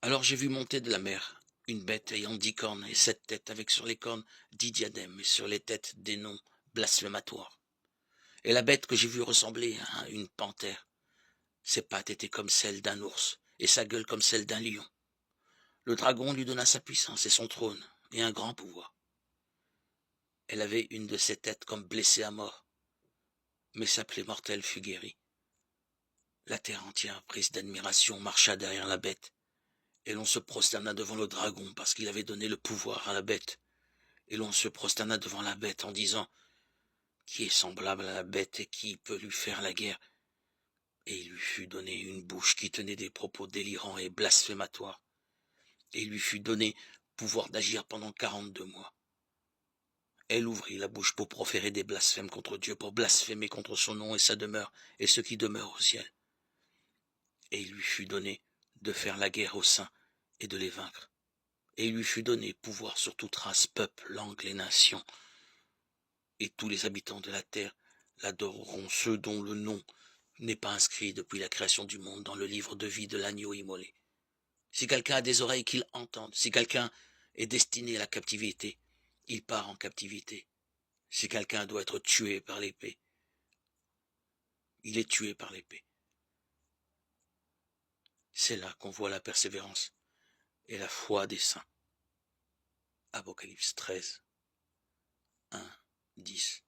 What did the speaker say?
Alors j'ai vu monter de la mer une bête ayant 10 cornes et 7 têtes, avec sur les cornes 10 diadèmes et sur les têtes des noms blasphématoires. Et la bête que j'ai vue ressemblait à une panthère. Ses pattes étaient comme celles d'un ours et sa gueule comme celle d'un lion. Le dragon lui donna sa puissance et son trône et un grand pouvoir. Elle avait une de ses têtes comme blessée à mort, mais sa plaie mortelle fut guérie. La terre entière, prise d'admiration, marcha derrière la bête, et l'on se prosterna devant le dragon parce qu'il avait donné le pouvoir à la bête. Et l'on se prosterna devant la bête en disant: qui est semblable à la bête et qui peut lui faire la guerre? Et il lui fut donné une bouche qui tenait des propos délirants et blasphématoires. Et il lui fut donné pouvoir d'agir pendant 42 mois. Elle ouvrit la bouche pour proférer des blasphèmes contre Dieu, pour blasphémer contre son nom et sa demeure, et ceux qui demeurent au ciel. Et il lui fut donné de faire la guerre aux saints et de les vaincre. Et il lui fut donné pouvoir sur toute race, peuple, langue et nation. Et tous les habitants de la terre l'adoreront, ceux dont le nom n'est pas inscrit depuis la création du monde dans le livre de vie de l'agneau immolé. Si quelqu'un a des oreilles, qu'il entende. Si quelqu'un est destiné à la captivité, il part en captivité. Si quelqu'un doit être tué par l'épée, il est tué par l'épée. C'est là qu'on voit la persévérance et la foi des saints. Apocalypse 13, 1, 10.